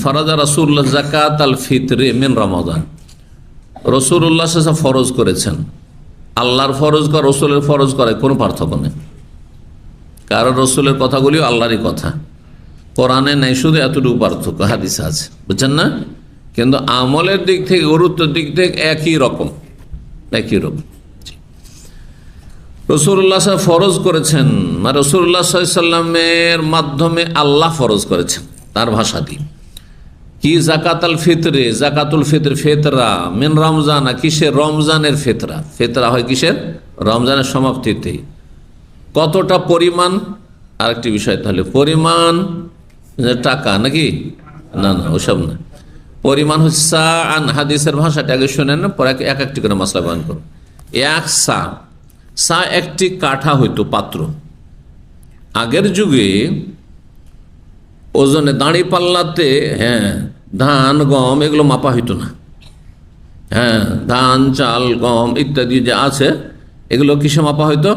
ফরাজা রাসূলুল্লাহ যাকাত আল ফিতরে মিন রমাদান, রাসূলুল্লাহ ফরজ করেছেন। আল্লাহর ফরজ করা রসুলের ফরজ করে কোনো পার্থক্য নেই, কারণ রসুলের কথাগুলিও আল্লাহরই কথা, কোরআনে নেই, শুধু এতটুকু পার্থক্য হাদিসে আছে, বুঝছেন না? কিন্তু আমলের দিক থেকে, গুরুত্বের দিক থেকে একই রকম। রাসূলুল্লাহ ফরজ করেছেন, রাসূলুল্লাহ সাল্লাল্লাহু আলাইহি সাল্লামের মাধ্যমে আল্লাহ ফরজ করেছেন তার ভাষা দিয়ে। কি? জাকাতুল ফিতরে, জাকাতুল ফিতর, ফেতরা মিন রমজানা, কিসের? রমজানের ফেতরা। ফেতরা হয় কিসের? রমজানের সমাপ্তিতে। কতটা পরিমাণ আরেকটি বিষয়, তাহলে পরিমাণ টাকা নাকি? না না, ওসব না। পরিমাণ হচ্ছে সাআন, হাদিসের ভাষাটা আগে শোনেন, পরে এক একটি করে মাসলা বয়ান করুন। এক সা একটি কাঠা হইতো, পাত্র। আগের যুগে ওজনে দাঁড়ি পাল্লাতে ধান গম এগুলো মাপা হইতো না। ধান চাল গম ইত্যাদি যে আছে এগুলো কিসে মাপা হইতো?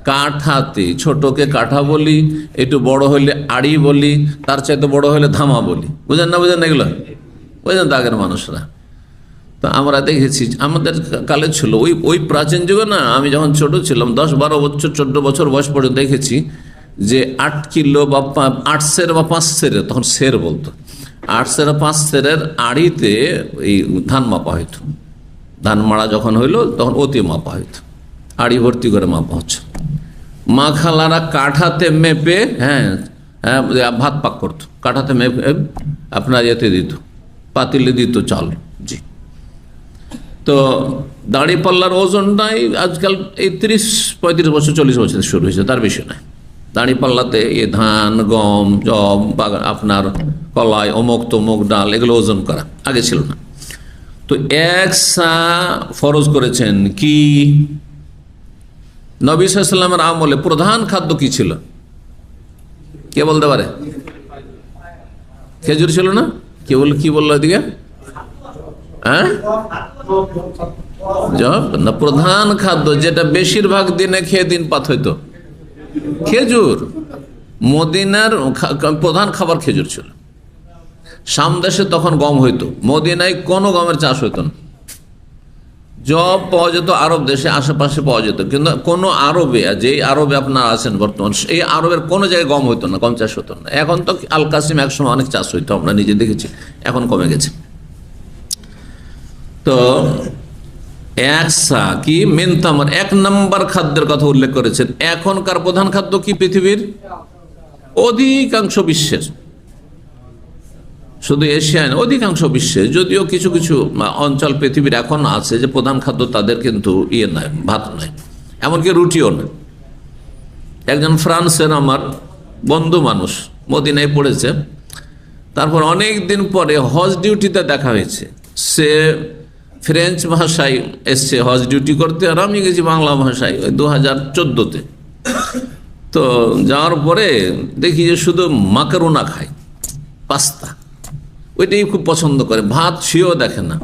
কাঠাতে। ছোটকে কাঠা বলি, একটু বড় হইলে আড়ি বলি, তার চাইতে বড় হইলে ধামা বলি। বুঝেন না? এগুলো বুঝেন তো আগের মানুষরা। তো আমরা দেখেছি, আমাদের কালে ছিল ওই প্রাচীন যুগে না, আমি যখন ছোট ছিলাম 10-12 বছর 14 বছর বয়স পর্যন্ত দেখেছি যে 8 কিলো বা 8 সের বা 5 সের, তখন সের বলতো, 8 সের 5 সেরের আড়িতে এই ধান মাপা হইতো। ধান মাড়া যখন হইলো তখন অতি মাপা হইতো, আড়ি ভর্তি করে মাপা হচ্ছে। মা খালারা কাঠাতে মেপে ভাত পাক করতো, কাঠাতে মেপে আপনার এতে দিত, পাতিলে দিত চাল। জি। তো দাড়ি পাল্লার ওজনটাই আজকাল এই 30-35 বছর 40 বছর শুরু হয়েছে, তার বেশি নয়। দাড়ি পাল্লাতে এ ধান গম জব আপনার কলাই অমুক তমুক ডাল এগুলো ওজন করা আগে ছিল না। তো এক সা ফরজ করেছেন। কি? নবী সাল্লাল্লাহু আলাইহি ওয়াসাল্লামের আমলে প্রধান খাদ্য কি ছিল? কে বলতে পারে? খেজুর ছিল না? কি বললো এদিকে? না, প্রধান খাদ্য যেটা বেশিরভাগ দিনে খেয়ে দিন পাত হইতো, খেজুর। মদিনার প্রধান খাবার খেজুর ছিল। শাম দেশে তখন গম হইতো, মদিনায় কোনো গমের চাষ হইতো না। জব পাওয়া যেত আরব দেশে, আশেপাশে পাওয়া যেত, কিন্তু কোনো আরবে, যেই আরবে আপনার আছেন বর্তমান, এই আরবের কোনো জায়গায় গম হইতো না, গম চাষ হতো না। এখন তো আল কাসিম একসময় অনেক চাষ হইতো, আমরা নিজে দেখেছি, এখন কমে গেছে। তো একসা কি মিনতামার 1 নম্বর খাদ্যের কথা উল্লেখ করেছেন। এখনকার প্রধান খাদ্য কি পৃথিবীর অধিকাংশ বিশ্বের, শুধু এশিয়ায় না, অধিকাংশ বিশ্বের, যদিও কিছু কিছু অঞ্চল পৃথিবীর এখন আছে যে প্রধান খাদ্য তাদের কিন্তু নয়, ভাত নয়, এমনকি রুটিও না। একজন ফ্রান্সের আমার বন্ধু মানুষ, মদিনায় পড়েছে, তারপর অনেক দিন পরে হজ ডিউটিতে দেখা হয়েছে। সে ফ্রেঞ্চ ভাষায় এসছে হজ ডিউটি করতে, আর আমি গেছি বাংলা ভাষায় ওই 2014-তে। তো যাওয়ার পরে দেখি যে শুধু মাকারোনা খায়, পাস্তা, ওইটাই খুব পছন্দ করে, ভাত সেও দেখে না,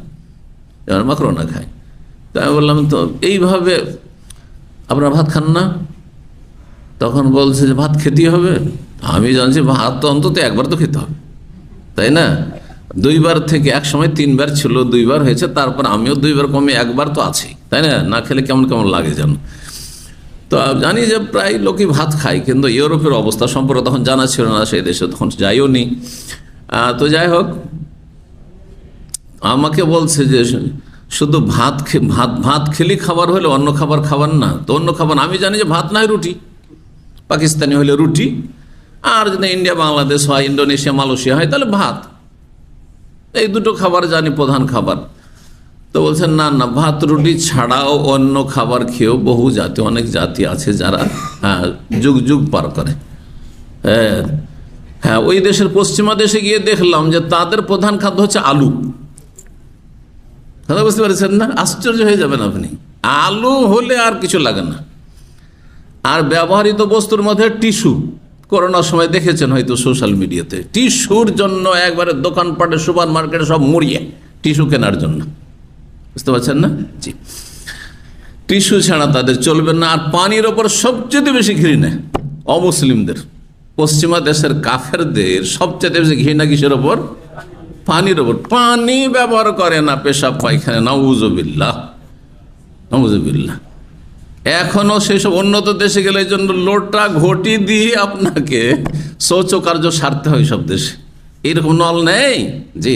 মাকারোনা খায়। তাই আমি বললাম, তো এইভাবে আপনারা ভাত খান না? তখন বলছে যে ভাত খেতেই হবে। আমি জানছি ভাত তো অন্তত একবার তো খেতে হবে, তাই না? 2 বার থেকে এক সময় 3 বার ছিল, 2 বার হয়েছে, তারপর আমিও 2 বার কমে 1 বার তো আছেই, তাই না? না খেলে কেমন কেমন লাগে যেন। তো জানি যে প্রায় লোকই ভাত খায়, কিন্তু ইউরোপের অবস্থা সম্পর্কে তখন জানা ছিল না, সেই দেশে তখন যাইও নি। তো যাই হোক, আমাকে বলছে যে শুধু ভাত খেলে খাবার হলে অন্য খাবার খাবার না। তো অন্য খাবার আমি জানি যে ভাত নয় রুটি, পাকিস্তানি হলে রুটি, আর যদি ইন্ডিয়া বাংলাদেশ হয়, ইন্দোনেশিয়া মালয়েশিয়া হয়, তাহলে ভাত। এই দুটো খাবার জানি প্রধান খাবার। তো বলছেন না না, ভাত রুটি ছাড়াও অন্য খাবার খেয়েও বহু জাতি, অনেক জাতি আছে যারা যুগ যুগ পার করে। হ্যাঁ, ওই দেশের পশ্চিমা দেশে গিয়ে দেখলাম যে তাদের প্রধান খাদ্য হচ্ছে আলু। কথা বুঝতে পারছেন না? আশ্চর্য হয়ে যাবেন আপনি। আলু হলে আর কিছু লাগে না। আর ব্যবহৃত বস্তুর মধ্যে টিস্যু, করোনার সময় দেখেছেন হয়তো সোশ্যাল মিডিয়াতে, টিস্যুর জন্য একবারে দোকানপাটে সুপার মার্কেটে সব মরিয়ে টিস্যু কেনার জন্য, বুঝতে পারছেন না? জি, টিস্যু ছাড়া তাদের চলবে না। আর পানির ওপর সবচেয়ে বেশি ঘৃণা অমুসলিমদের, পশ্চিমা দেশের কাফেরদের সবচেয়ে বেশি ঘৃণা কিসের ওপর? পানির ওপর। পানি ব্যবহার করে না পেশাব পায়খানা, নাউজুবিল্লাহ নাউজুবিল্লাহ। এখনো সেসব উন্নত দেশে গেলে এই জন্য লোটা ঘটি দিয়ে আপনাকে শৌচ কার্য সারতে হয় সব দেশে। এরকম নল নেই। জি,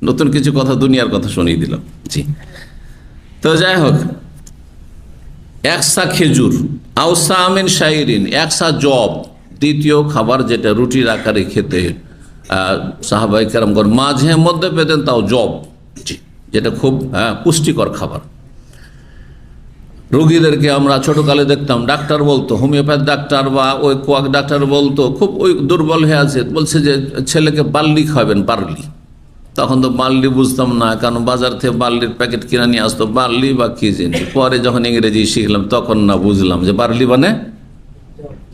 নতুন কিছু কথা, দুনিয়ার কথা শুনিয়ে দিলাম। জি, তো যাই হোক, একসা খেজুর, আউসা আমিন শাইরিন, একসা জব, দ্বিতীয় খাবার যেটা রুটির আকারে খেতে সাহাবায়ে কেরামগণ মাঝে মধ্যে পেতেন, তাও জব, জি, যেটা খুব পুষ্টিকর খাবার। রোগীদেরকে আমরা ছোটকালে দেখতাম, ডাক্তার বলতো, হোমিওপ্যাথ ডাক্তার বা ওই কোয়াক ডাক্তার বলতো, খুব ওই দুর্বল হয়ে আছে, বলছে যে ছেলেকে বার্লি খাবেন, বার্লি। তখন তো বার্লি বুঝতাম না, কারণ বাজার থেকে বার্লির প্যাকেট কিনে নিয়ে আসতো, বার্লি বা কি জিনিস। পরে যখন ইংরেজি শিখলাম তখন না বুঝলাম যে বার্লি মানে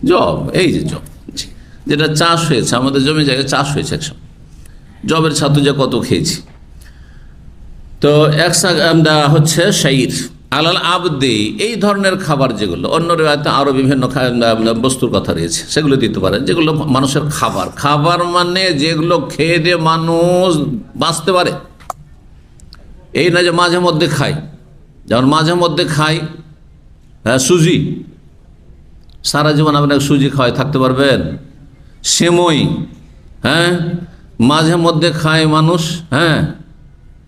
জব। এই যে জব, যেটা চাষ হয়েছে আমাদের জমি জায়গায়, চাষ হয়েছে একসব জবের ছাতু, যে কত খেয়েছি। তো একসা হচ্ছে শাইর আলাল আবদে, এই ধরনের খাবার যেগুলো, অন্য রেওয়ায়েতে আরও বিভিন্ন বস্তুর কথা রয়েছে, সেগুলো দিতে পারে, যেগুলো মানুষের খাবার। খাবার মানে যেগুলো খেয়ে দিয়ে মানুষ বাঁচতে পারে, এই না যে মাঝে মধ্যে খাই। যেমন মাঝে মধ্যে খাই সুজি, সারা জীবন আপনাকে সুজি খাওয়াই থাকতে পারবেন? সেমই, মাঝে মধ্যে খায় মানুষ,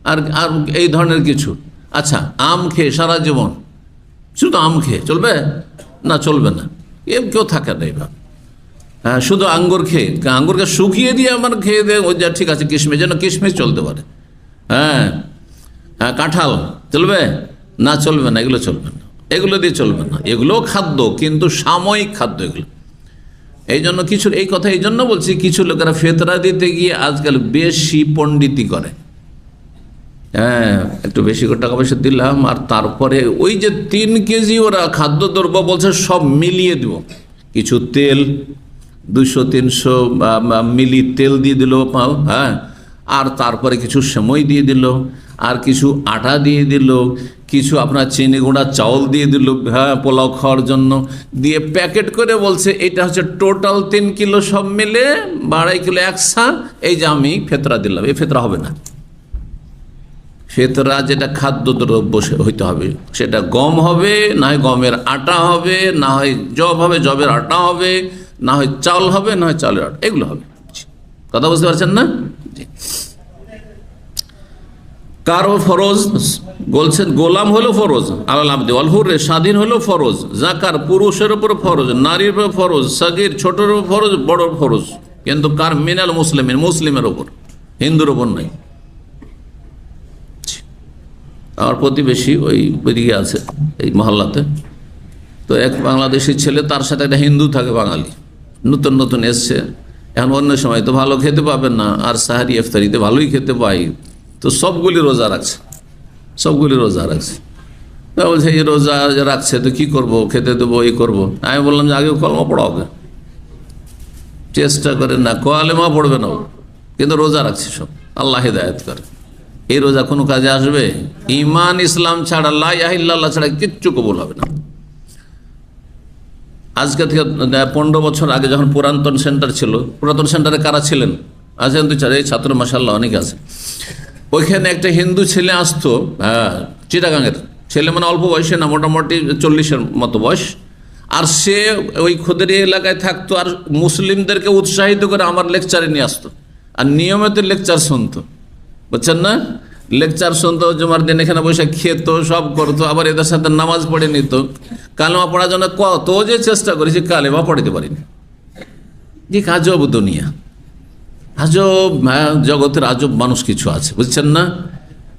আর আর এই ধরনের কিছু। আচ্ছা, আম খেয়ে সারা জীবন শুধু আম খেয়ে চলবে না? চলবে না, কেউ থাকে না এইভাবে। শুধু আঙ্গুর খেয়ে, আঙ্গুরকে শুকিয়ে দিয়ে আমার খেয়ে দিয়ে ওই যা ঠিক আছে, কিশমিশ, যেন কিশমিশ চলতে পারে। কাঁঠাল চলবে না? চলবে না, এগুলো চলবে না, এগুলো দিয়ে চলবে না। এগুলো খাদ্য, কিন্তু সাময়িক খাদ্য এগুলো। এই জন্য কিছু, এই কথা এই জন্য বলছি, কিছু লোকেরা ফেতরা দিতে গিয়ে আজকাল বেশি পণ্ডিতি করে। একটু বেশি করে টাকা পয়সা দিলাম, আর তারপরে ওই যে 3 কেজি ওরা খাদ্যদ্রব্য বলছে সব মিলিয়ে দেব। কিছু তেল 200-300 মিলি তেল দিয়ে দিল, আর তারপরে কিছু সেমই দিয়ে দিল, আর কিছু আটা দিয়ে দিল, কিছু আপনার চিনি গুঁড়া চাউল দিয়ে দিল পোলাও খাওয়ার জন্য, দিয়ে প্যাকেট করে বলছে এটা হচ্ছে টোটাল 3 কিলো, সব মিলে 2.5 কিলো একসা, এই যে আমি ফেতরা দিলাম। এই ফেতরা হবে না। ফেতরা যেটা খাদ্যদ্রব্য হইতে হবে, সেটা গম হবে, না হয় গমের আটা হবে, না হয় জব হবে, জবের আটা হবে, না হয় চাল হবে, না হয় চালের আটা, এগুলো হবে। কথা বুঝতে পারছেন না? কারো ফরজ বলছেন, গোলাম হলো ফরজ, আলাল আবদি ওয়াল হুররে, স্বাধীন হলো ফরজ, যাকার পুরুষের উপর ফরজ, নারীর উপর ফরজ, সাগীর ছোটর উপর ফরজ, বড় ফরজ, কিন্তু কার? মিনাল মুসলিমিন, মুসলিমের উপর, হিন্দুর উপর নাই। আমার প্রতিবেশী ওই দিকে আছে, এই মহল্লাতে, তো এক বাংলাদেশি ছেলে, তার সাথে একটা হিন্দু থাকে, বাঙালি, নতুন নতুন এসছে। এখন অন্য সময় তো ভালো খেতে পাবেন না, আর সাহারি ইফতারিতে ভালোই খেতে পাই, তো সবগুলি রোজা রাখছে, সবগুলি রোজা রাখছে। বলছে এই রোজা রাখছে তো কি করব, খেতে দেবো, এই করবো। আমি বললাম যে আগে কলমা পড়াও, চেষ্টা করে না, কলেমা পড়বে না, কিন্তু রোজা রাখছে সব, আল্লাহ হিদায়াত করে। এই রোজা কোনো কাজে আসবে? ইমান ইসলাম ছাড়া, লা ইলাহা ইল্লাল্লাহ ছাড়া কিচ্ছু কবুল হবে না। আজকে থেকে 15 বছর আগে যখন পুরাতন সেন্টার ছিল, পুরাতন সেন্টারে কারা ছিলেন? আছেন 2-4, এই ছাত্র মাশাআল্লাহ অনেক আছে। ওইখানে একটা হিন্দু ছেলে আসতো, চিটাগাঙের ছেলে, মানে অল্প বয়সে না, মোটামুটি 40-এর মতো বয়স। আর সে ওই খোদেরি এলাকায় থাকতো, আর মুসলিমদেরকে উৎসাহিত করে আমার লেকচারে নিয়ে আসতো, আর নিয়মিত লেকচার শুনতো, বুঝছেন না? লেকচার শুনতো, জুমার দিন এখানে বসে খেত, সব করতো, আবার এদের সাথে নামাজ পড়ে নিত। কালেমা পড়ার জন্য কত যে চেষ্টা করেছি, কালেমা পড়াতে পারিনি। যে আজব দুনিয়া, আজব, জগতের আজব মানুষ কিছু আছে, বুঝছেন না?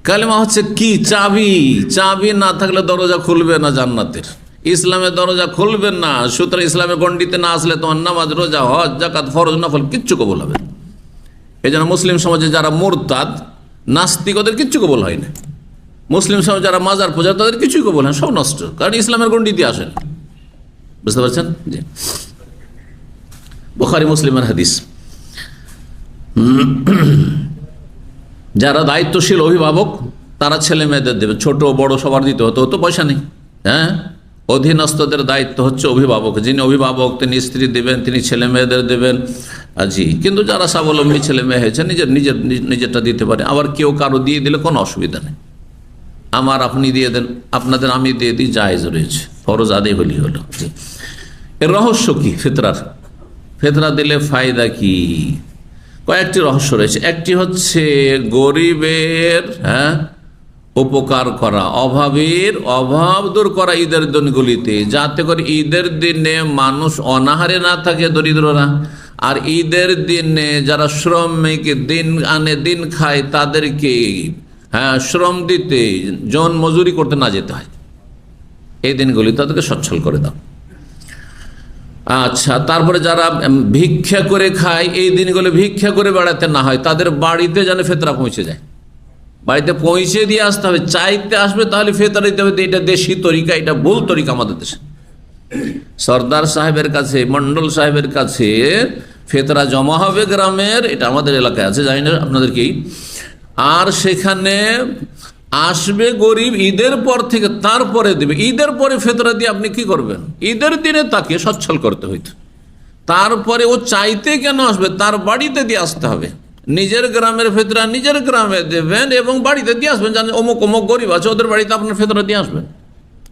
কালেমা হচ্ছে কি? চাবি। চাবি না থাকলে দরজা খুলবে না জান্নাতের, ইসলামের দরজা খুলবে না। সুতরাং ইসলামের গণ্ডিতে না আসলে তোমার নামাজ, রোজা, হজ, যাকাত, ফরজ, নফল কিচ্ছু কবুল হবে না। এই জন্য মুসলিম সমাজে যারা মুরতাদ, নাস্তিক, ওদের কিচ্ছু কবুল হয় না। মুসলিম সমাজে যারা মাজার পূজা, তাদের কিছুই কবুল হয়, সব নষ্ট, কারণ ইসলামের গণ্ডিতে আসেন। বুঝতে পারছেন? জি, বুখারী মুসলিমের হাদিস। যারা দায়িত্বশীল অভিভাবক, তারা ছেলে মেয়েদের দেবে, ছোট বড় সবার দিতে হতো, পয়সা নেই, অধীনস্থদের দায়িত্ব হচ্ছে অভিভাবক। যিনি অভিভাবক তিনি স্ত্রী দেবেন, তিনি ছেলে মেয়েদের দেবেন। জি, কিন্তু যারা স্বাবলম্বী ছেলে মেয়ে হয়েছে নিজেরটা দিতে পারে। আবার কেউ কারো দিয়ে দিলে কোনো অসুবিধা নেই। আমার আপনি দিয়ে দেন, আপনাদের আমি দিয়ে দিই, জায়েজ রয়েছে, ফরজ আদায় হলি হলো। জি, এর রহস্য কি? ফিতরা দিলে ফায়দা কি? কয়েকটি রহস্য রয়েছে। একটি হচ্ছে গরিবের উপকার করা, অভাবের অভাব দূর করা ঈদের দিনগুলিতে, যাতে করে ঈদের দিনে মানুষ অনাহারে না থাকে, দরিদ্ররা। আর ঈদের দিনে যারা শ্রমিক দিন আনে দিন খায় তাদেরকে শ্রম দিতে, জন মজুরি করতে না যেতে হয়। এই দিনগুলি তাদেরকে সচ্ছল করে দাও। আচ্ছা, তারপরে যারা ভিক্ষা করে খায়, এই দিনগুলো ভিক্ষা করে বেড়াতে না হয়, তাদের বাড়িতে যেন ফিতরা পৌঁছে যায়। বাড়িতে পৌঁছে দিয়ে আসতে হবে। চাইতে আসবে তাহলে ফিতরা দিতে হবে। এটা দেশি তরিকা, এটা ভুল তরিকা আমাদের দেশে। সর্দার সাহেবের কাছে, মন্ডল সাহেবের কাছে ফিতরা জমা হবে গ্রামের, এটা আমাদের এলাকায় আছে, জানি না আপনাদের কি। আর সেখানে আসবে গরিব ঈদের পর থেকে, তারপরে দেবে। ঈদের পরে ফিতরা দিয়ে আপনি কি করবেন? ঈদের দিনে তাকে সচ্ছল করতে হইতো। তারপরে ও চাইতে কেন আসবে? তার বাড়িতে দিয়ে আসতে হবে। নিজের গ্রামের ফিতরা নিজের গ্রামে দেবেন এবং বাড়িতে দিয়ে আসবেন। জানেন অমুক অমুক গরিব আছে, ওদের বাড়িতে আপনার ফিতরা দিয়ে আসবেন।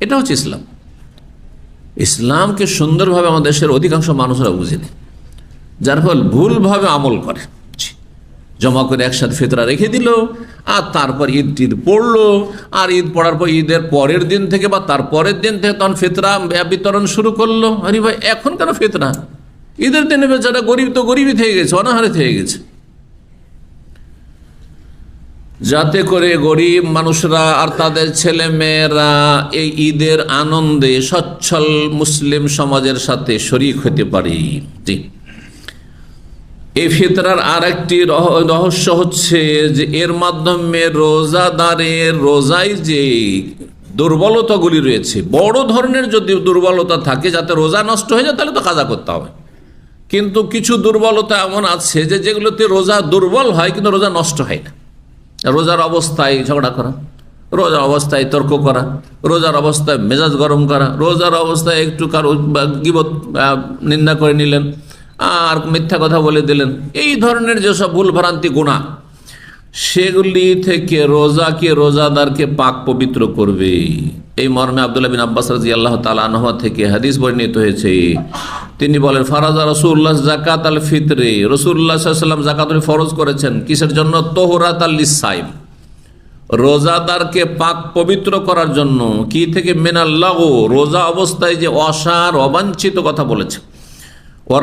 এটা হচ্ছে ইসলাম। ইসলামকে সুন্দরভাবে আমাদের দেশের অধিকাংশ মানুষরা বুঝেনি, যার ফল ভুলভাবে আমল করে। জমা করে একসাথে ফিতরা রেখে দিল, আর তারপর ঈদ পড়লো, আর ঈদ পড়ার পর ঈদের পরের দিন থেকে বা তার পরের দিন থেকে তখন ফিতরা বিতরণ শুরু করলো। আরে ভাই, এখন কেন ফিতরা? ঈদের দিনে বেচারা গরিব তো গরিবই থেকে গেছে, অনাহারে থেকে গেছে। যাতে করে গরিব মানুষরা আর তাদের ছেলে মেয়েরা এই ঈদের আনন্দে সচ্ছল মুসলিম সমাজের সাথে শরীক হতে পারে। জি, এই ফিতরার আর একটি রহস্য হচ্ছে যে এর মাধ্যমে রোজাদারের রোজায় যে দুর্বলতাগুলি রয়েছে, বড় ধরনের যদি দুর্বলতা থাকে, যাতে রোজা নষ্ট হয়ে যায় তাহলে তো কাজা করতে হবে। কিন্তু কিছু দুর্বলতা এমন আছে যে যেগুলোতে রোজা দুর্বল হয় কিন্তু রোজা নষ্ট হয় না। রোজার অবস্থায় ঝগড়া করা, রোজার অবস্থায় তর্ক করা, রোজার অবস্থায় মেজাজ গরম করা, রোজার অবস্থায় একটু কারো গীবত নিন্দা করে নিলেন আর মিথ্যা কথা বলে দিলেন, এই ধরনের যেসব ভুলভ্রান্তি গুনাহ, সেগুলি থেকে রোজাদারকে পাক পবিত্র করবে। এই মর্মে আব্দুল্লাহ বিন আব্বাস রাদিয়াল্লাহু তাআলা আনহু থেকে হাদিস বর্ণিত হয়েছে। তিনি বলেন, ফারাজা রাসূলুল্লাহ যাকাত আল ফিতরে, রাসূলুল্লাহ সাল্লাল্লাহু আলাইহি ওয়াসাল্লাম যাকাতুল ফরজ করেছেন। কিসের জন্য? তোহরাতাল লিসাইম, রোজাদারকে পাক পবিত্র করার জন্য। কি থেকে? মিনাল লাগু, রোজা অবস্থায় যে অসার অবাঞ্ছিত কথা বলেছে,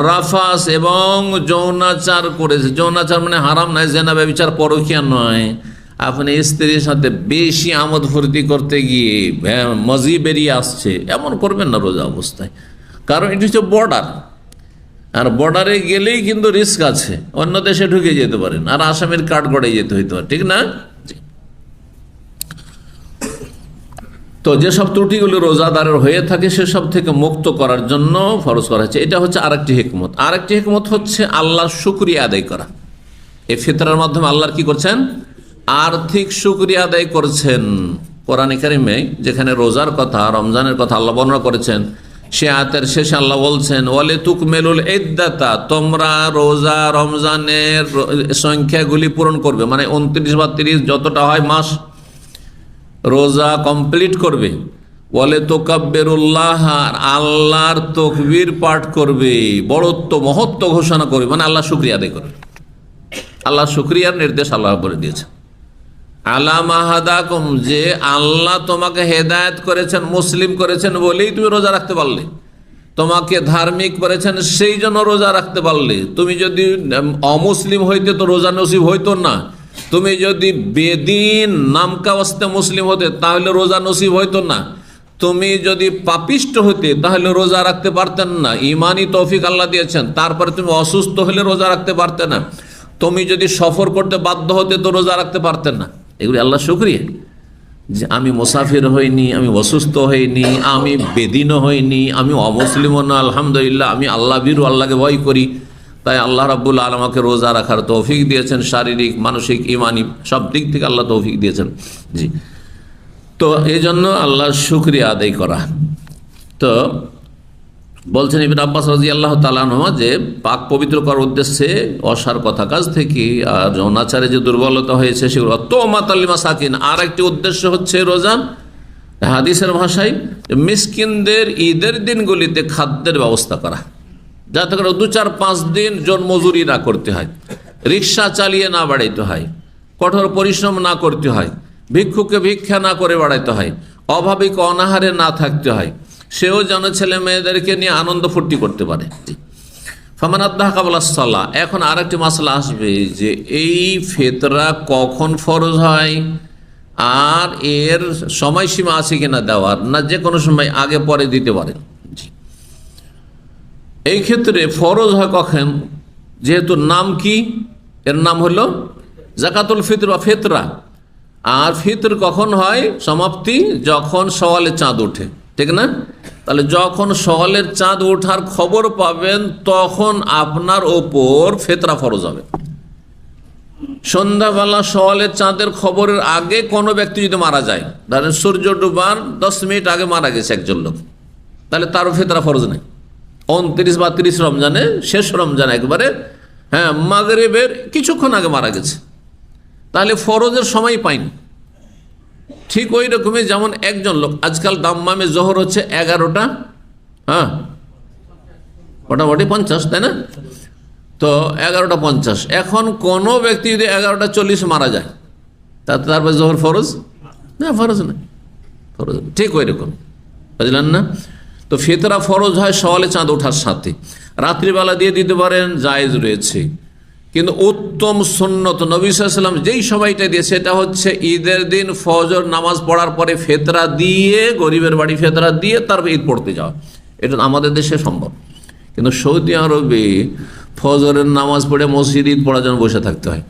রাফাস এবং যৌনাচার করেছে। যৌনাচার মানে হারাম নয়, জেনা ব্যভিচার পরকীয়া নয়। আপনি স্ত্রীর সাথে বেশি আমোদ ফুর্তি করতে গিয়ে মজি বেরিয়ে আসছে, এমন করবেন না রোজা অবস্থায়। কারণ এটি হচ্ছে বর্ডার, আর বর্ডারে গেলেই কিন্তু রিস্ক আছে, অন্য দেশে ঢুকে যেতে পারেন, আর আসামের কাঠ গড়ে যেতে হইতে পারে, ঠিক না? তো যেসব ত্রুটিগুলো রোজাদারের হয়ে থাকে সেসব থেকে মুক্ত করার জন্য ফরজ করা হয়েছে। এটা হচ্ছে আরেকটি হিকমত। আরেকটি হিকমত হচ্ছে আল্লাহর শুকরিয়া আদায় করা। এই ফিতরার মাধ্যমে আল্লাহর কি করছেন? আর্থিক শুকরিয়া আদায় করছেন। কোরআন কারিমে যেখানে রোজার কথা, রমজানের কথা আল্লাহ বর্ণনা করেছেন, সে আয়াতের শেষে আল্লাহ বলছেন, ওয়ালে তুকমিলুল ইদ্দাতা, তোমরা রোজা রমজানের সংখ্যাগুলি পূরণ করবে, মানে 29 বা 30 যতটা হয় মাস রোজা কমপ্লিট করবে। বলে তোকাব্বিরুল্লাহ, আল্লাহর তকবীর পাঠ করবে, বড়ত্ব মহত্ব ঘোষণা করবে, মানে আল্লাহ শুকরিয়া আদায় করবে। আল্লাহ শুকরিয়ার নির্দেশ আল্লাহ বলে দিয়েছে। আলা মাহাদাকুম, যে আল্লাহ তোমাকে হেদায়েত করেছেন, মুসলিম করেছেন বলেই তুমি রোজা রাখতে পারলে, তোমাকে ধার্মিক করেছেন সেই জন্য রোজা রাখতে পারলে। তুমি যদি অমুসলিম হইতে তো রোজা নসিব হইতো না। তুমি যদি বেদিন নামকাওয়াস্তে মুসলিম হতে তাহলে রোজা নসিব হইতো না। তুমি যদি পাপিষ্ট হতে তাহলে রোজা রাখতে পারতেন না। ইমানি তৌফিক আল্লাহ দিয়েছেন, তারপরে তুমি অসুস্থ হলে রোজা রাখতে পারতে না। তুমি যদি সফর করতে বাধ্য হতে তো রোজা রাখতে পারতেন না। এগুলি আল্লাহ শুকরিয়া, যে আমি মুসাফির হইনি, আমি অসুস্থ হইনি, আমি বেদিনও হইনি, আমি অমুসলিমও না, আলহামদুলিল্লাহ আমি আল্লাহ ভীরু, আল্লাহকে ভয় করি, তাই আল্লাহ রাব্বুল আলামিন আমাকে রোজা রাখার তৌফিক দিয়েছেন। শারীরিক, মানসিক, ইমানি সব দিক থেকে আল্লাহ তৌফিক দিয়েছেন। জি, তো এই জন্য আল্লাহর শুকরিয়া আদায় করা। তো বলছেন ইবনে আব্বাস রাদিয়াল্লাহু তাআলা আনহু যে পাক পবিত্র করার উদ্দেশ্যে অসার কথা কাজ থেকে আর অনাচারে যে দুর্বলতা হয়েছে সেগুলো তোমাতাল মাসাকিন, আর একটি উদ্দেশ্য হচ্ছে রোজান হাদিসের ভাষায় মিসকিনদের ঈদের দিনগুলিতে খাদ্যের ব্যবস্থা করা, যাতে করে 2-4-5 দিন জন মজুরি না করতে হয়, রিক্সা চালিয়ে না বাড়াইতে হয়, কঠোর পরিশ্রম না করতে হয়, ভিক্ষুকে ভিক্ষা না করে বাড়াইতে হয়, অভাবিক অনাহারে না থাকতে হয়, সেও যেন ছেলে মেয়েদেরকে নিয়ে আনন্দ ফুর্তি করতে পারে। ফামান আদ্দাহা ক্বাবলা সালাহ। এখন আর একটি মাসলা আসবে যে এই ফিতরা কখন ফরজ হয় আর এর সময়সীমা আছে কিনা দেওয়ার, না যে কোনো সময় আগে পরে দিতে পারেন। এই ক্ষেত্রে ফরজ হয় কখন, যেহেতু নাম কি, এর নাম হলো যাকাতুল ফিতর বা ফিতরা। আর ফিতর কখন হয় সমাপ্তি, যখন সওয়ালে চাঁদ ওঠে, ঠিক না? তাহলে যখন সওয়ালের চাঁদ ওঠার খবর পাবেন তখন আপনার ওপর ফিতরা ফরজ হবে। সন্ধ্যাবেলা সওয়ালের চাঁদের খবরের আগে কোনো ব্যক্তি যদি মারা যায়, ধরেন সূর্য ডুবার 10 মিনিট আগে মারা গেছে একজন লোক, তাহলে তারও ফিতরা ফরজ নেই। 29 বা 30 রমজানে, শেষ রমজান একবারে, হ্যাঁ, মাগরিবের কিছুক্ষণ আগে মারা গেছে, তাহলে ফরজের সময় পাইনি। ঠিক ওই রকমই যেমন একজন লোক, আজকাল দাম্মামে জোহর হচ্ছে 11টা, হ্যাঁ মোটামুটি 50, তাই না? তো 11টা 50, এখন কোনো ব্যক্তি যদি 11টা 40 মারা যায়, তারপরে জোহর ফরজ না? ফরজ না, ফরজ। ঠিক ওই রকম, বুঝলেন না? তো ফিতরা ফরজ হয় সওয়ালে চাঁদ ওঠার সাথে। রাত্রিবেলা দিয়ে দিতে পারেন, জায়েজ রয়েছে, কিন্তু উত্তম সুন্নত নবী সাল্লাল্লাহু আলাইহি ওয়াসাল্লাম যেই সময়টা দিয়ে, সেটা হচ্ছে ঈদের দিন ফজর নামাজ পড়ার পরে ফিতরা দিয়ে, গরিবের বাড়ি ফিতরা দিয়ে তারপর ঈদ পড়তে যাওয়া। এটা আমাদের দেশে সম্ভব, কিন্তু সৌদি আরবে ফজরের নামাজ পড়ে মসজিদ ঈদ পড়ার জন্য বসে থাকতে হয়,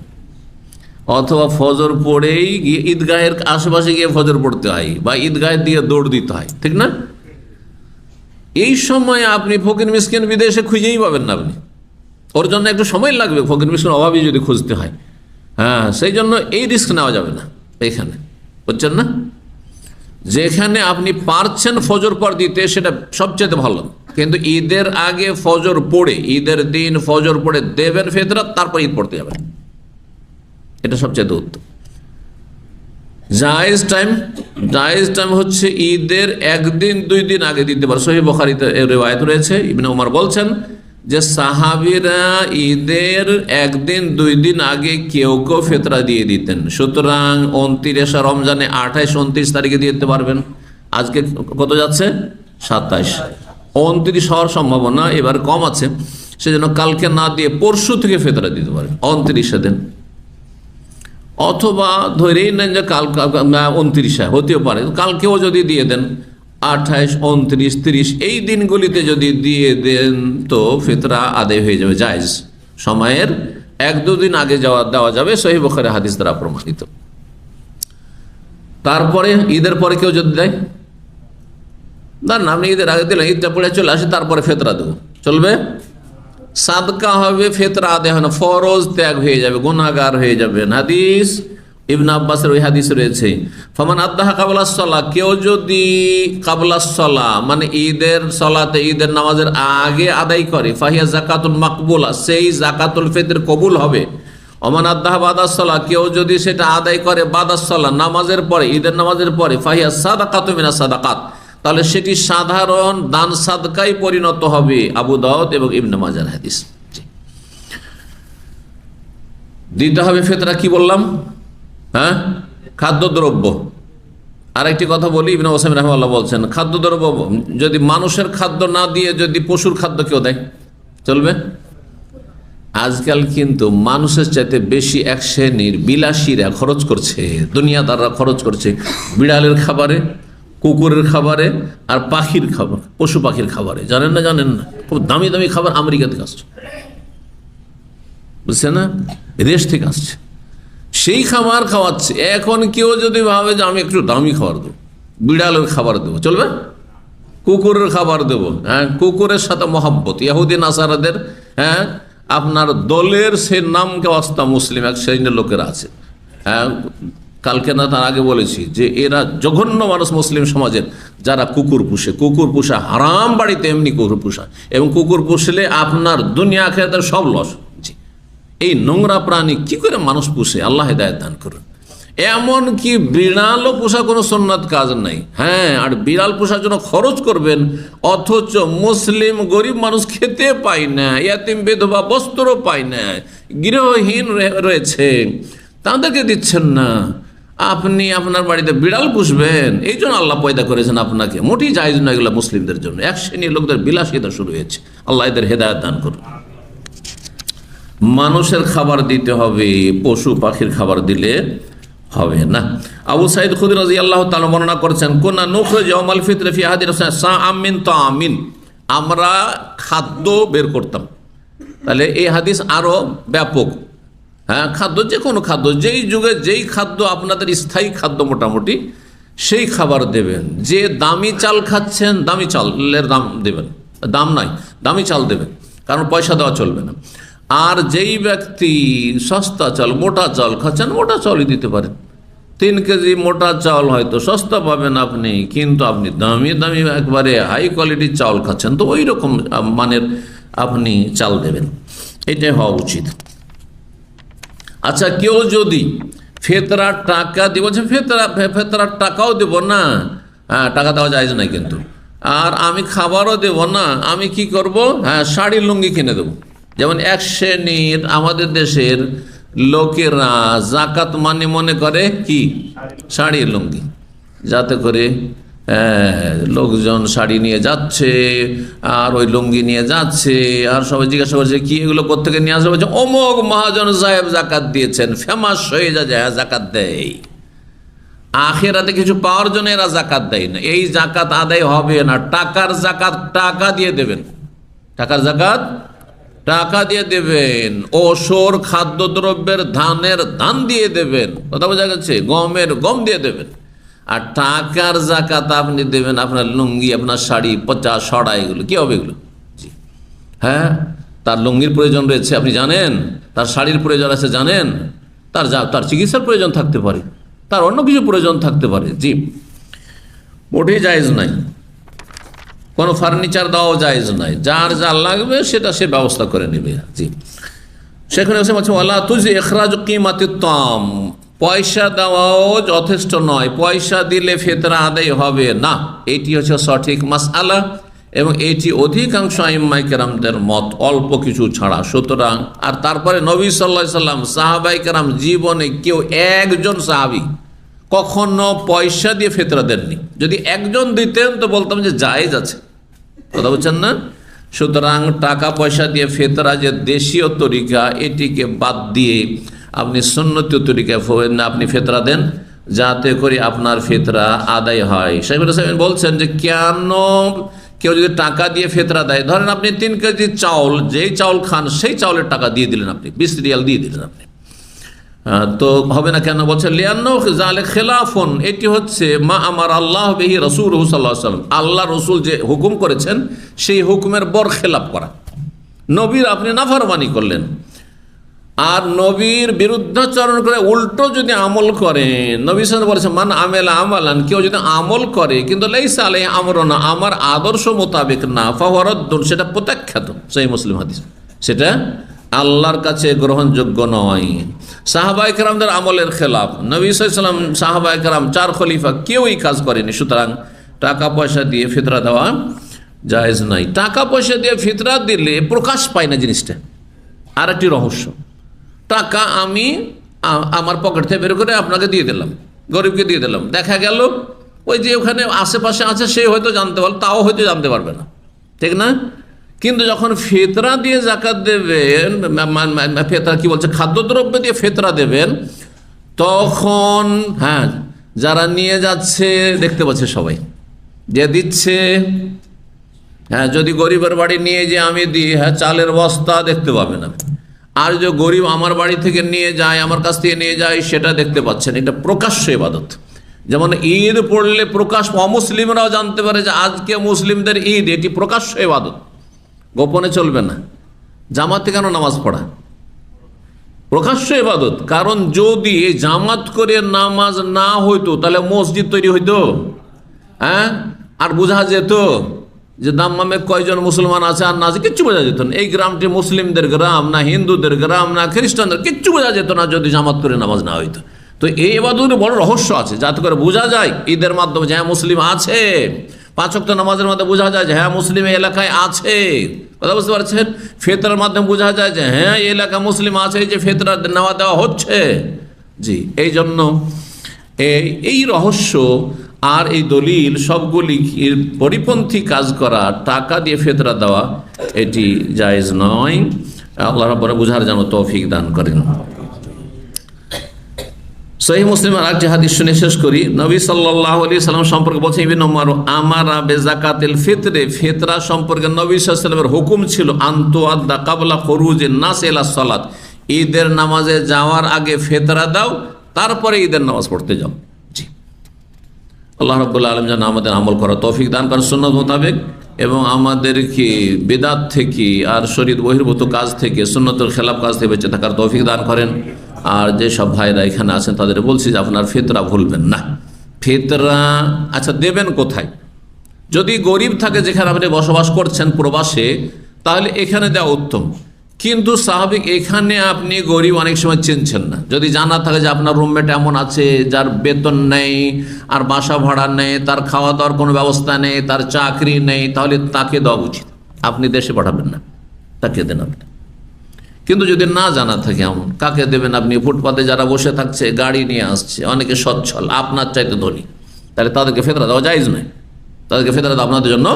অথবা ফজর পড়েই গিয়ে ঈদগাহের আশেপাশে গিয়ে ফজর পড়তে হয়, বা ঈদগাহের দিয়ে দৌড় দিতে হয়, ঠিক না? এই সময় আপনি ফকির মিসকিন বিদেশে খুঁজেই পাবেন না, আপনি ওর জন্য একটু সময় লাগবে, ফকির মিসকিন অভাবী যদি খুঁজতে হয়। হ্যাঁ, সেই জন্য এই রিস্ক নেওয়া যাবে না এখানে, বুঝছেন না? যেখানে আপনি পারছেন ফজর পর দিতে, সেটা সবচেয়ে ভালো, কিন্তু ঈদের আগে ফজর পড়ে, ঈদের দিন ফজর পড়ে দেবেন ফিতরা, তারপর ঈদ পড়তে যাবেন, এটা সবচেয়ে উত্তম। জায়েজ টাইম হচ্ছে ঈদের 1 দিন 2 দিন আগে দিতে পারে। সহিহ বুখারীতে এর রিওয়ায়াত রয়েছে, ইবনে উমর বলছেন যে সাহাবীরা ঈদের 1 দিন 2 দিন আগে কেউ কেউ ফিতরা দিয়ে দিতেন। সুতরাং 29 রমজানে 28, 29 তারিখে দিয়ে দিতে পারবেন। আজকে কত যাচ্ছে? 27, 29 হওয়ার সম্ভাবনা এবার কম আছে, সেজন্য কালকে না দিয়ে পরশু থেকে ফিতরা দিতে পারেন 29 দিন, অথবা ধরেই নেন যে কাল 29 হতেও পারে, কালকেও যদি দিয়ে দেন 28, 29, 30 এই দিনগুলিতে যদি দিয়ে দেন তো ফিতরা আদায় হয়ে যাবে, জায়েজ। সময়ের 1-2 দিন আগে দেওয়া যাবে, সহিহ বুখারী হাদিস দ্বারা প্রমাণিত। তারপরে ঈদের পরে কেউ যদি দেয়, না আপনি ঈদের আগে দিলেন, ঈদটা পড়ে চলে আসে, তারপরে ফিতরা দেবো, চলবে? সাদকা হবে, ফিতরা আদায় হয় না, ফরজ ত্যাগ হয়ে যাবে, গুনাহগার হয়ে যাবেন। হাদিস ইবনে আব্বাসের ওই হাদিস রয়েছে, ফামান আদ্দাহা ক্বাবলা সালাহ, কেউ যদি ক্বাবলা সালাহ মানে ঈদের সালাতে, ঈদের নামাজের আগে আদায় করে, ফাহিয়া যাকাতুল মাকবুলা, সেই যাকাতুল ফিতর কবুল হবে। ওমান আদ্দাহা বাদাস সালাহ, কেউ যদি সেটা আদায় করে বাদাস সালাহ, নামাজের পরে, ঈদের নামাজের পরে, ফাহিয়া সাদাকাতু মিনাস সাদাকাত, তাহলে সেটি সাধারণ দান সাদকায় পরিণত হবে। আবু দাউদ এবং ইবনে মাজার হাদিস। দিতে হবে ফিতরা, কি বললাম? হ্যাঁ, খাদ্যদ্রব্য। আরেকটি কথা বলি, ইবনে ওসাইমিন রাহিমাহুল্লাহ বলছেন, খাদ্যদ্রব্য যদি মানুষের খাদ্য না দিয়ে যদি পশুর খাদ্য কেউ দেয়, চলবে? আজকাল কিন্তু মানুষের চাইতে বেশি এক শ্রেণীর বিলাসীরা খরচ করছে, দুনিয়াদাররা খরচ করছে বিড়ালের খাবারে, কুকুরের খাবারে, আর পাখির খাবার, পশু পাখির খাবারে। জানেন না, খুব দামি দামি খাবার আমেরিকা থেকে আসছে, বুঝছেন না, দেশ থেকে আসছে, সেই খাবার খাওয়াচ্ছে। এখন কেউ যদি ভাবে যে আমি একটু দামি খাবার দেবো, বিড়ালের খাবার দেবো, চলবে? কুকুরের খাবার দেবো, হ্যাঁ, কুকুরের সাথে মহব্বত, ইহুদি নাসারাদের, হ্যাঁ, আপনার দলের সে নামকে ওয়াস্তা মুসলিম এক শ্রেণীর লোকেরা আছে, হ্যাঁ, কালকে না তার আগে বলেছি যে এরা জঘন্য মানুষ মুসলিম সমাজের, যারা কুকুর পুষে। কুকুর পুষা হারাম, বাড়িতে এমনি কুকুর পুষা, এবং কুকুর পুষলে আপনার দুনিয়া আখিরাতের সব লস। জি, এই নোংরা প্রাণী কি করে মানুষ পুষে? আল্লাহ হেদায়েত দান করুন। এমন কি বিড়ালও পোষা কোনো সুন্নাত কাজ নাই। হ্যাঁ, আর বিড়াল পোষার জন্য খরচ করবেন, অথচ মুসলিম গরিব মানুষ খেতে পায় না, ইয়াতিম বিধবা বস্ত্রও পায় না, গৃহহীন রয়েছে, তাদেরকে দিচ্ছেন না। আপনি আপনার বাড়িতে বিড়াল পুষবেন? এই জন্য আল্লাহ পয়দা করেছেন আপনাকে। মোটেই জায়েজ নয় এগুলো মুসলিমদের জন্য। এক শ্রেণীর লোকদের বিলাসিতা শুরু হয়েছে। আল্লাহ এদের হেদায়েত দান করুন। মানুষের খাবার দিতে হবে, পশু পাখির খাবার দিলে হবে না। আবু সাইদ খুদরি রাদিয়াল্লাহু তাআলা বর্ণনা করেছেন, কুনা নুখরিজ ইয়াউমাল ফিতর ফি আহাদিনা সাআম মিন তাআমিন, আমরা খাদ্য বের করতাম। তাহলে এই হাদিস আরো ব্যাপক। হ্যাঁ, খাদ্য, যে কোনো খাদ্য, যেই যুগে যেই খাদ্য আপনাদের স্থায়ী খাদ্য মোটামুটি, সেই খাবার দেবেন। যে দামি চাল খাচ্ছেন, দামি চালের দাম দেবেন, দাম নাই, দামি চাল দেবেন, কারণ পয়সা দেওয়া চলবে না। আর যেই ব্যক্তি সস্তা চাল, মোটা চাল খাচ্ছেন, মোটা চালই দিতে পারেন। 3 কেজি মোটা চাল হয়তো সস্তা পাবেন আপনি, কিন্তু আপনি দামি দামি একবারে হাই কোয়ালিটির চাল খাচ্ছেন, তো ওই রকম মানের আপনি চাল দেবেন। এটাই হওয়া উচিত। আচ্ছা, কেউ যদি ফেতরার টাকা দিব, বলছে ফেতরার টাকাও দেব না, টাকা দেওয়া যায় না কিন্তু, আর আমি খাবারও দেব না, আমি কি করব? হ্যাঁ, শাড়ি লুঙ্গি কিনে দেবো। যেমন এক শ্রেণীর আমাদের দেশের লোকেরা জাকাত মানে মনে করে কি? শাড়ি লুঙ্গি, যাতে করে লোকজন শাড়ি নিয়ে যাচ্ছে আর ওই লুঙ্গি নিয়ে যাচ্ছে, আর সবাই জিজ্ঞাসা করছে কি এগুলো কোত্থেকে নিয়ে আসবে? বলছে অমুক মহাজন সাহেব জাকাত দিয়েছেন, ফেমাস হয়ে যায়, জাকাত দেয়। আখিরাতে কিছু পাওয়ার জন্য এরা জাকাত দেয় না। এই জাকাত আদায় হবে না। টাকার জাকাত টাকা দিয়ে দেবেন, টাকার জাকাত টাকা দিয়ে দেবেন, ওসর খাদ্যদ্রব্যের ধানের ধান দিয়ে দেবেন, কথা বোঝা গেছে, গমের গম দিয়ে দেবেন। আর টাকার জাকাত আপনি দেবেন আপনার লুঙ্গি, আপনার শাড়ি, পচা সড়া, এগুলো কি হবে? এগুলো জি, হ্যাঁ, তার লুঙ্গির প্রয়োজন রয়েছে আপনি জানেন, তার শাড়ির প্রয়োজন আছে জানেন, তার চিকিৎসার প্রয়োজন থাকতে পারে, তার অন্য কিছু প্রয়োজন থাকতে পারে। জি, মোটেই জায়েজ নাই। কোনো ফার্নিচার দেওয়াও জায়েজ নাই। যার যা লাগবে সেটা সে ব্যবস্থা করে নেবে। জি, সেখানে ওয়ালা তুজি ইখরাজ কিমাতিত তাম, পয়সা দেওয়াও যথেষ্ট নয়, পয়সা দিলে ফিতরা আদায় হবে না। এটি হচ্ছে সঠিক মাসআলা, এবং এটি অধিকাংশ আইম্মায়ে কেরামদের মত, অল্প কিছু ছাড়া। সুতরাং আর তারপরে নবী সাল্লাল্লাহু আলাইহি সাল্লাম, সাহাবায়ে কেরাম জীবনে কেউ একজন সাহাবী কখনো পয়সা দিয়ে ফিতরা দেননি। যদি একজন দিতেন তো বলতাম যে জায়েজ আছে, কথা বলছেন না? সুতরাং টাকা পয়সা দিয়ে ফিতরা যে দেশীয় তরিকা, এটিকে বাদ দিয়ে আপনি সুন্নতীয় তরিকায় আপনি ফিতরা দেন, যাতে করে আপনার ফিতরা আদায় হয়। শাইখুল ইসলাম বলছেন যে কেন কেউ যদি টাকা দিয়ে ফিতরা দেয়, ধরেন আপনি 3 কেজি চাউল, যেই চাউল খান সেই চাউলের টাকা দিয়ে দিলেন, আপনি 20 রিয়াল দিয়ে দিলেন আপনি, তো হবে না কেন? বলছে লিয়ান্নাহু যালিক খিলাফুন, এটি হচ্ছে মা আমার আল্লাহ বিহি রাসূলুহু সাল্লাল্লাহু আলাইহি ওয়াসাল্লাম, আল্লাহ রসুল যে হুকুম করেছেন সেই হুকুমের বরখেলাপ করা। নবীর আপনি নাফরমানি করলেন, আর নবীর বিরুদ্ধাচরণ করে উল্টো যদি আমল করেন, নবী সাল্লাল্লাহু আলাইহি ওয়াসাল্লাম বলেছেন মান আমিলা আমালান, কেউ যদি আমল করে কিন্তু লাইসা আলাইহি আমরুনা, আমার আদর্শ মোতাবেক না, ফাহুয়া রাদ্দুন, সেটা প্রত্যাখ্যাত। সহিহ মুসলিম হাদিস, সেটা আল্লাহর কাছে গ্রহণযোগ্য নয়। সাহাবায়ে কেরামদের আমলের খেলাফ। নবী সাল্লাল্লাহু আলাইহি ওয়াসাল্লাম, সাহাবায়ে কেরাম, 4 খলিফা কেউই কাজ করেনি। সুতরাং টাকা পয়সা দিয়ে ফিতরা দেওয়া জায়েজ নাই। টাকা পয়সা দিয়ে ফিতরা দিলে প্রকাশ পায় না জিনিসটা। আর একটি রহস্য, টাকা আমি আমার পকেট থেকে বের করে আপনাকে দিয়ে দিলাম, গরিবকে দিয়ে দিলাম, দেখা গেল ওই যে ওখানে আশেপাশে আছে সে হয়তো জানতে পারল, তাও হয়তো জানতে পারবে না, ঠিক না? কিন্তু যখন ফিতরা দিয়ে জাকাত দেবেন, ফিতরা কি বলছে, খাদ্যদ্রব্য দিয়ে ফিতরা দেবেন, তখন হ্যাঁ, যারা নিয়ে যাচ্ছে দেখতে পাচ্ছে, সবাই যে দিচ্ছে, হ্যাঁ, যদি গরিবের বাড়ি নিয়ে যে আমি দিই, হ্যাঁ, চালের বস্তা দেখতে পাবেন না। আর যে গরিব আমার বাড়ি থেকে নিয়ে যায়, আমার কাছ থেকে নিয়ে যায়, সেটা দেখতে পাচ্ছেন। এটা প্রকাশ্য ইবাদত। যেমন ঈদ পড়লে প্রকাশ, অমুসলিমরাও জানতে পারে যে আজকে মুসলিমদের ঈদ, এটি প্রকাশ্য ইবাদত, গোপনে চলবে না। জামাতে কেন নামাজ পড়া? প্রকাশ্য ইবাদত। কারণ যদি জামাত করে নামাজ না হইতো তাহলে মসজিদ তৈরি হইতো, হ্যাঁ, আর বোঝা যেত যে দাম্মামে কয়জন মুসলমান আছে আর না আছে, কিচ্ছু বোঝা যেত না। এই গ্রামটি মুসলিমদের গ্রাম না হিন্দুদের গ্রাম না খ্রিস্টানদের, কিচ্ছু বোঝা যেত না যদি জামাত করে নামাজ না হইতো। তো এই ইবাদতের বড় রহস্য আছে, যাতে করে বোঝা যায় ঈদের মাধ্যমে যে হ্যাঁ মুসলিম আছে, 5 ওয়াক্ত নামাজের মধ্যে বোঝা যায় যে হ্যাঁ মুসলিম এই এলাকায় আছে, কথা বুঝতে পারছেন। ফিতরার মাধ্যমে বোঝা যায় যে হ্যাঁ এই এলাকা মুসলিম আছে, যে ফিতরা নেওয়া দেওয়া হচ্ছে। জি, এই জন্য এই রহস্য আর এই দলিল সবগুলি পরিপন্থী কাজ করা, টাকা দিয়ে ফিতরা দেওয়া, এটি জায়েজ নয়। আল্লাহ রাব্বুল বুঝার যেন তৌফিক দান করেন। সহিহ মুসলিমের আরেকটি হাদিস শুনে শেষ করি। নবী সাল্লাল্লাহু আলাইহি সাল্লাম সম্পর্কে বলছেন, ইবনে উমর আমারা বিযাকাতিল ফিতরে, ফিতরা সম্পর্কে নবী সাল্লাল্লাহু আলাইহি সাল্লামের হুকুম ছিল আনতু আদা ক্বাবলা খুরুজিন নাস ইলা সালাত, ঈদের নামাজে যাওয়ার আগে ফিতরা দাও, তারপরে ঈদের নামাজ পড়তে যাও। জি, আল্লাহ রাব্বুল আলামিন যেন আমাদের আমল করা তৌফিক দান করেন সুন্নাত মোতাবেক, এবং আমাদেরকে বিদআত থেকে আর শরীয়ত বহির্ভূত কাজ থেকে, সুন্নতের খেলাফ কাজ থেকে বেঁচে থাকার তৌফিক দান করেন। আর যেসব ভাইরা এখানে আছেন তাদের বলছি যে আপনার ফিতরা ভুলবেন না। ফিতরা আচ্ছা দেবেন কোথায়? যদি গরিব থাকে, যেখানে আপনি বসবাস করছেন প্রবাসে, তাহলে এখানে দেওয়া উত্তম। কিন্তু স্বাভাবিক এখানে আপনি গরিব অনেক সময় চিনছেন না, যদি জানা থাকে যে আপনার রুমমেট এমন আছে যার বেতন নেই, আর বাসা ভাড়া নেই, তার খাওয়া দাওয়ার কোনো ব্যবস্থা নেই, তার চাকরি নেই, তাহলে তাকে দেওয়া উচিত। আপনি দেশে পাঠাবেন না, তাকে দেন আপনি। কিন্তু যদি না জানা থাকে এমন, কাকে দেবেন আপনি? ফুটপাতে যারা বসে থাকছে, গাড়ি নিয়ে আসছে, অনেকে সচ্ছল, আপনার চাইতে ধনী, তাহলে তাদেরকে ফিতরা দেওয়া জায়েজ নয়। তাদেরকে ফিতরা দেওয়া আপনাদের জন্য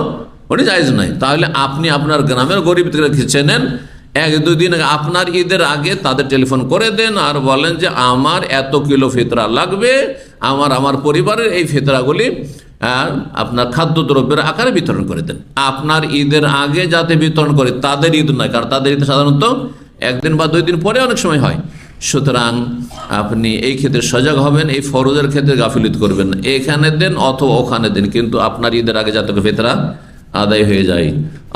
ওটি জায়েজ নয়। তাহলে আপনি আপনার গ্রামের গরিবকে চেনেন, 1-2 দিন আপনার ঈদের আগে তাদের টেলিফোন করে দেন আর বলেন যে আমার এত কিলো ফিতরা লাগবে, আমার পরিবারের এই ফিতরাগুলি আপনার খাদ্যদ্রব্যের আকারে বিতরণ করে দেন। আপনার ঈদের আগে যাতে বিতরণ করে, তাদের ঈদ নয়, কারণ তাদের ঈদ সাধারণত 1 দিন বা 2 দিন পরে অনেক সময় হয়। সুতরাং আপনি এই ক্ষেত্রে সজাগ হবেন, এই ফরজের ক্ষেত্রে গাফিলতি করবেন না। এখানে দেন অথবা ওখানে দেন, কিন্তু আপনার ঈদের আগে যাতে ফিতরা আদায় হয়ে যায়।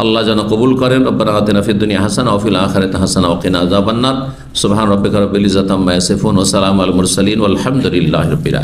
আল্লাহ যেন কবুল করেন। রব্বানা আতিনা ফিদ দুনিয়া হাসানা ওয়া ফিল আখিরাতি হাসানা ওয়া কিনা আযাবান নার। সুবহান রাব্বিকা রাব্বিল ইজ্জাতি আম্মা ইয়াসিফুন ওয়া সালামুন আলাল মুরসালিন ওয়াল হামদুলিল্লাহি রাব্বিল আলামিন।